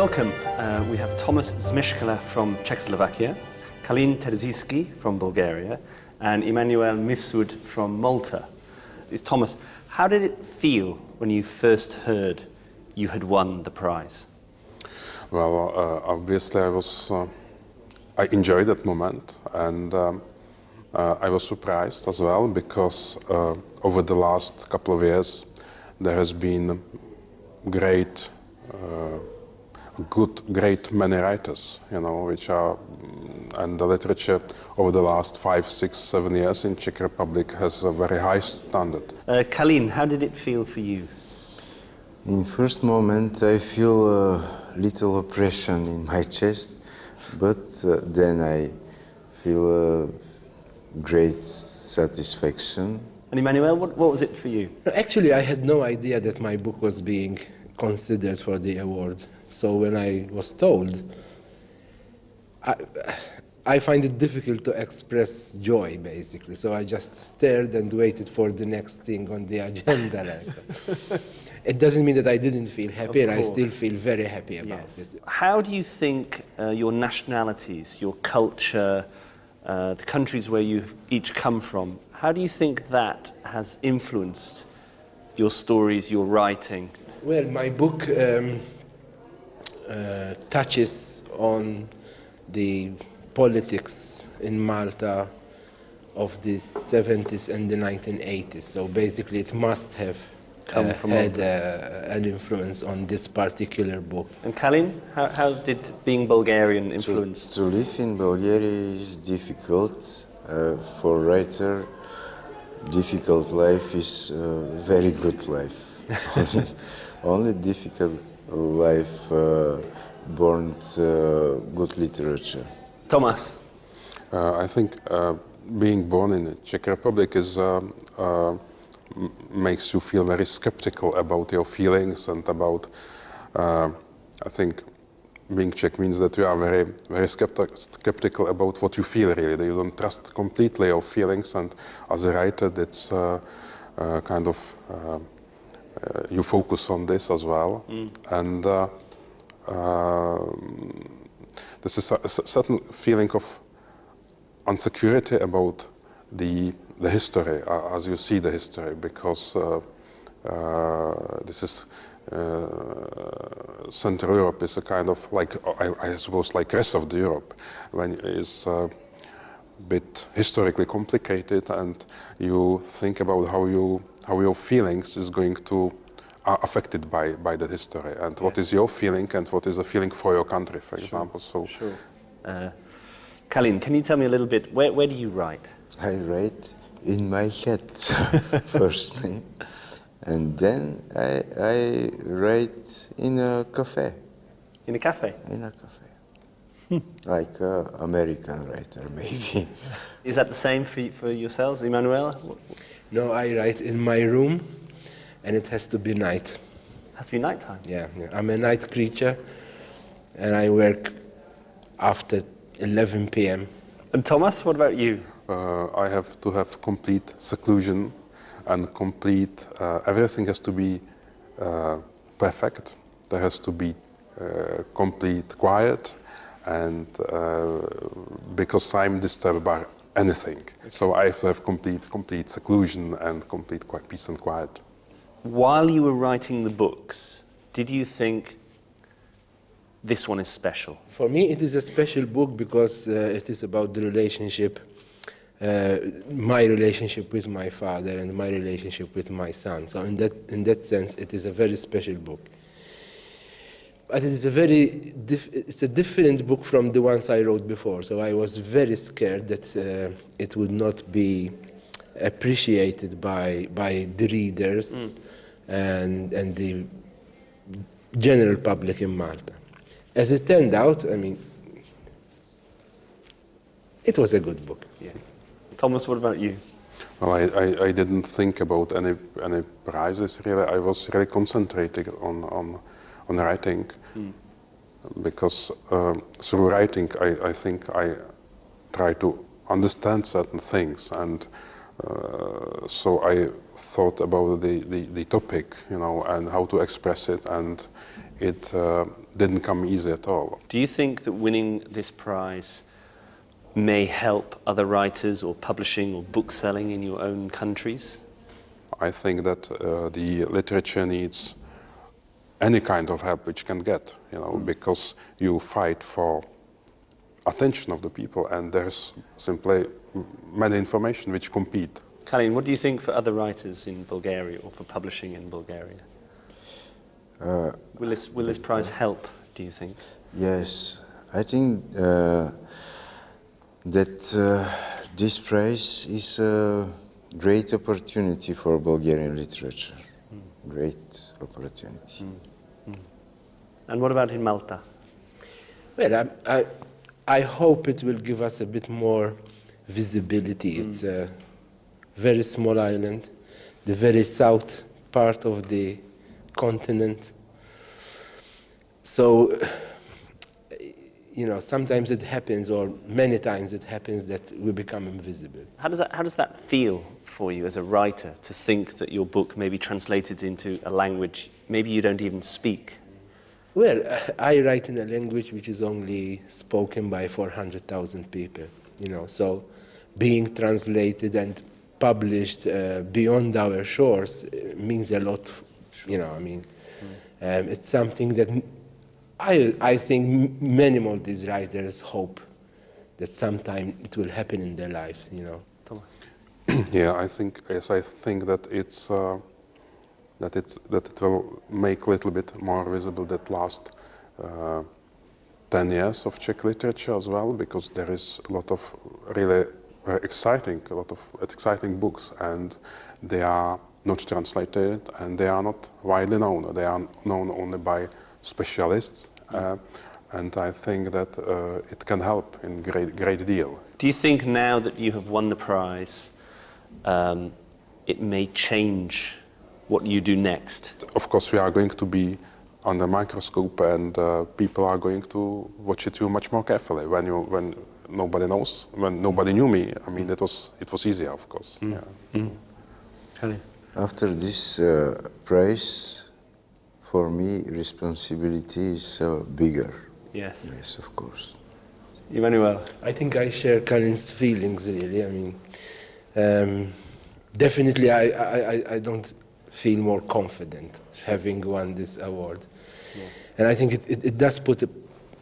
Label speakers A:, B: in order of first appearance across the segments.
A: Welcome. We have Tomáš Zmeškal from Czechoslovakia, Kalin Terziyski from Bulgaria, and Immanuel Misfud from Malta. Tomáš, how did it feel when you first heard you had won the prize?
B: Well, obviously I enjoyed that moment, and I was surprised as well because over the last couple of years there has been great many writers, which are, and the literature over the last 5, 6, 7 years in Czech Republic has a very high standard.
A: Kalin, how did it feel for you?
C: In first moment, I feel a little oppression in my chest, but then I feel a great satisfaction.
A: And Immanuel, what was it for you?
D: Actually, I had no idea that my book was being considered for the award. So when I was told, I find it difficult to express joy, basically. So I just stared and waited for the next thing on the agenda. It doesn't mean that I didn't feel happy, and I still feel very happy about it.
A: How do you think your nationalities, your culture, the countries where you've each come from, how do you think that has influenced your stories, your writing?
D: Well, my book touches on the politics in Malta of the 70s and the 1980s. So basically it must have had an influence on this particular book.
A: And Kalin, how did being Bulgarian influence?
C: To live in Bulgaria is difficult. For a writer, difficult life is very good life. Only difficult life born good literature.
A: Tomáš?
B: I think being born in the Czech Republic makes you feel very skeptical about your feelings and about, I think being Czech means that you are very, very skeptical about what you feel really, that you don't trust completely your feelings, and as a writer it's kind of, you focus on this as well. And there's a certain feeling of insecurity about the history, as you see the history, because this is Central Europe is a kind of like, I suppose, like rest of the Europe, when it's a bit historically complicated, and you think about how your feelings is going to are affected by the history, and what is your feeling and what is the feeling for your country, for example. So,
A: sure. Kalin, can you tell me a little bit, where do you write?
C: I write in my head firstly, and then I write in a cafe.
A: In a cafe?
C: In a cafe. Like an American writer, maybe.
A: Is that the same for yourselves, Immanuel?
D: No, I write in my room, and it has to be night.
A: It has to be nighttime?
D: Yeah, I'm a night creature, and I work after 11 p.m.
A: And Tomáš, what about you?
B: I have to have complete seclusion and complete, everything has to be perfect. There has to be complete quiet, and because I'm disturbed by anything. Okay. So I have to have complete seclusion and complete peace and quiet.
A: While you were writing the books, did you think this one is special?
D: For me, it is a special book because it is about the relationship, my relationship with my father and my relationship with my son. So in that sense, it is a very special book. But it is it's a different book from the ones I wrote before. So I was very scared that it would not be appreciated by the readers and the general public in Malta. As it turned out, I mean, it was a good book.
A: Yeah. Tomáš, what about you?
B: Well, I didn't think about any prizes really. I was really concentrating on writing, because through writing I think I try to understand certain things, and so I thought about the topic, and how to express it, and it didn't come easy at all.
A: Do you think that winning this prize may help other writers or publishing or book selling in your own countries?
B: I think that the literature needs any kind of help which can get, because you fight for attention of the people, and there's simply many information which compete.
A: Kalin, what do you think for other writers in Bulgaria or for publishing in Bulgaria? Will this prize help, do you think?
C: Yes, I think that this prize is a great opportunity for Bulgarian literature. Great opportunity.
A: And what about in Malta?
D: Well, I hope it will give us a bit more visibility. It's a very small island, the very south part of the continent. So, sometimes it happens, or many times it happens, that we become invisible.
A: How does that feel for you as a writer, to think that your book may be translated into a language maybe you don't even speak?
D: Well, I write in a language which is only spoken by 400,000 people, so being translated and published beyond our shores means a lot, it's something that I think many of these writers hope that sometime it will happen in their life,
A: Tomáš?
B: Yeah, I think that it will make a little bit more visible that last 10 years of Czech literature as well, because there is a lot of really exciting books, and they are not translated, and they are not widely known. They are known only by specialists, and I think that it can help in great deal.
A: Do you think now that you have won the prize, it may change what you do next?
B: Of course, we are going to be under microscope, and people are going to watch it much more carefully. When nobody knows, when nobody knew me, it was easier, of course.
A: Kalin?
C: After this prize, for me, responsibility is bigger.
A: Yes.
C: Yes, of course.
A: Immanuel?
D: I think I share Kalin's feelings, really. Definitely I don't feel more confident having won this award. Yeah. And I think it does put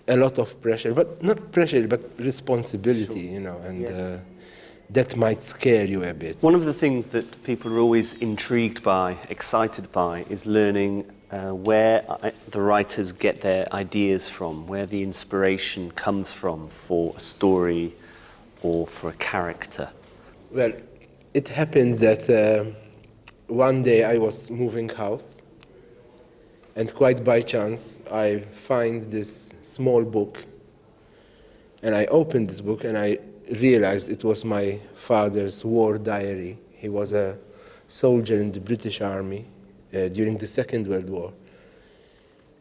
D: a lot of pressure, but not pressure, but responsibility, and yes. That might scare you a bit.
A: One of the things that people are always intrigued by, excited by, is learning where the writers get their ideas from, where the inspiration comes from for a story or for a character.
D: Well, it happened that one day I was moving house, and quite by chance I find this small book, and I opened this book and I realized it was my father's war diary. He was a soldier in the British Army during the Second World War,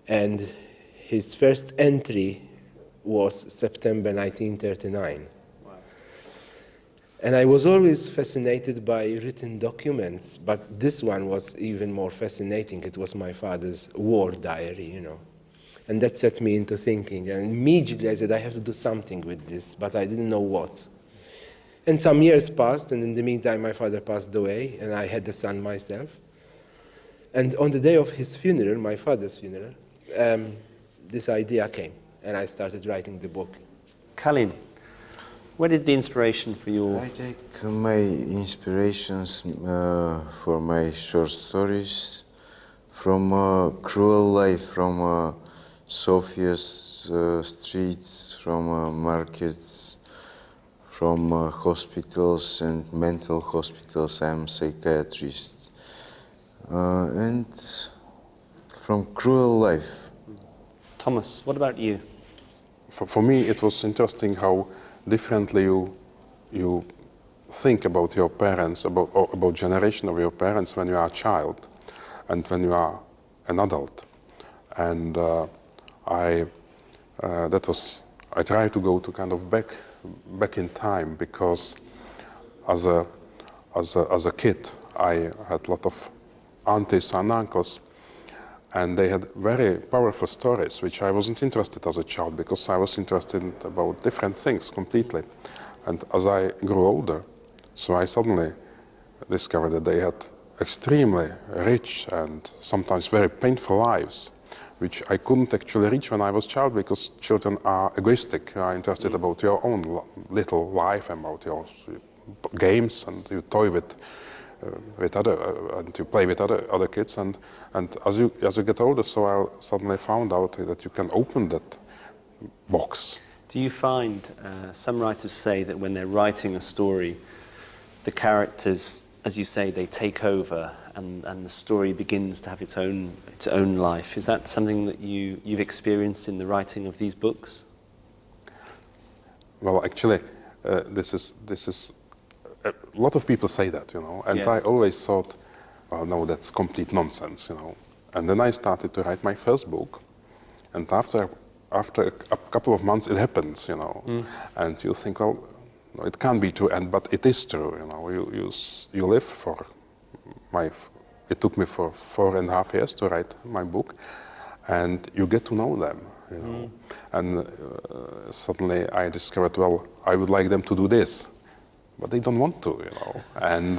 D: and his first entry was September 1939. And I was always fascinated by written documents, but this one was even more fascinating. It was my father's war diary, And that set me into thinking. And immediately I said, I have to do something with this, but I didn't know what. And some years passed, and in the meantime my father passed away, and I had a son myself. And on the day of his funeral, my father's funeral, this idea came, and I started writing the book.
A: Kalin, where did the inspiration for your...
C: I take my inspirations for my short stories from cruel life, from Sofia's streets, from markets, from hospitals and mental hospitals. I'm a psychiatrist. And from cruel life.
A: Tomáš, what about you?
B: For me, it was interesting how differently you think about your parents, about generation of your parents when you are a child and when you are an adult. And I try to go to kind of back in time, because as a kid I had a lot of aunties and uncles, And they had very powerful stories, which I wasn't interested as a child because I was interested about different things completely. And as I grew older, so I suddenly discovered that they had extremely rich and sometimes very painful lives, which I couldn't actually reach when I was a child because children are egoistic. You are interested about your own little life, about your games, and you toy with other and you play with other kids, and as you get older, so I suddenly found out that you can open that box.
A: Do you find some writers say that when they're writing a story, the characters, as you say, they take over and the story begins to have its own life? Is that something that you've experienced in the writing of these books?
B: Well, actually, this is a lot of people say that, you know, and
A: Yes.
B: I always thought, well, no, that's complete nonsense, you know. And then I started to write my first book, and after a couple of months, it happens, you know, and you think, well, no, it can't be true, but it is true, you know. You live for it took me for 4.5 years to write my book, and you get to know them, you know. And suddenly I discovered, well, I would like them to do this, but they don't want to, you know. And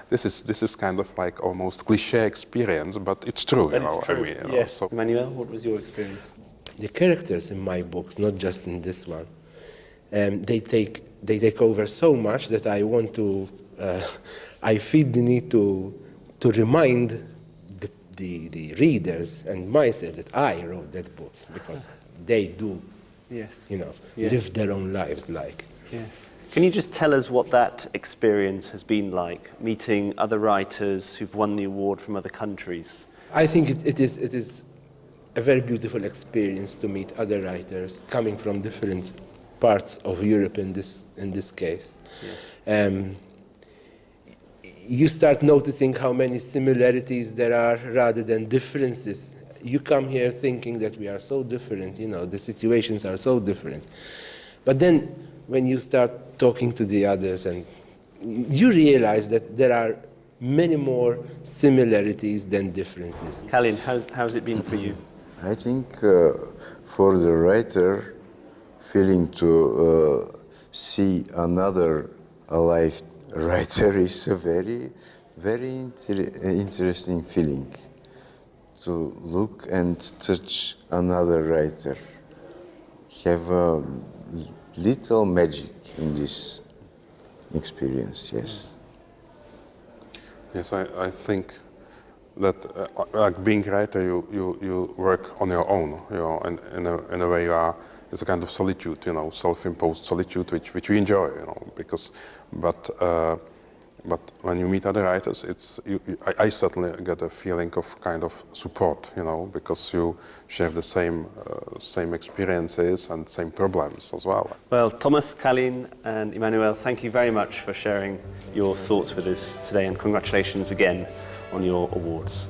B: this is kind of like almost cliche experience, but it's true, you know.
A: It's true.
B: I mean, you know,
A: Yes.
B: so.
A: Emmanuel, what was your experience?
D: The characters in my books, not just in this one, they take over so much that I want to, I feel the need to remind the readers and myself that I wrote that book, because they do,
A: Yes.
D: you know,
A: Yeah.
D: live their own lives like.
A: Yes. Can you just tell us what that experience has been like, meeting other writers who've won the award from other countries?
D: I think it is a very beautiful experience to meet other writers coming from different parts of Europe in this case.
A: Yes.
D: You start noticing how many similarities there are rather than differences. You come here thinking that we are so different, you know, the situations are so different. But then when you start talking to the others, and you realize that there are many more similarities than differences.
A: Kalin, how's it been for you?
C: I think for the writer, feeling to see another alive writer is a very, very interesting feeling. To look and touch another writer, have a little magic in this experience. Yes.
B: Yes, I think that like being a writer, you work on your own, you know, and in a way you are. It's a kind of solitude, you know, self-imposed solitude, which we enjoy, you know, because, but when you meet other writers, I certainly get a feeling of kind of support, you know, because you share the same experiences and same problems as well.
A: Well, Thomas, Kalin and Immanuel, thank you very much for sharing your thoughts with us today, and congratulations again on your awards.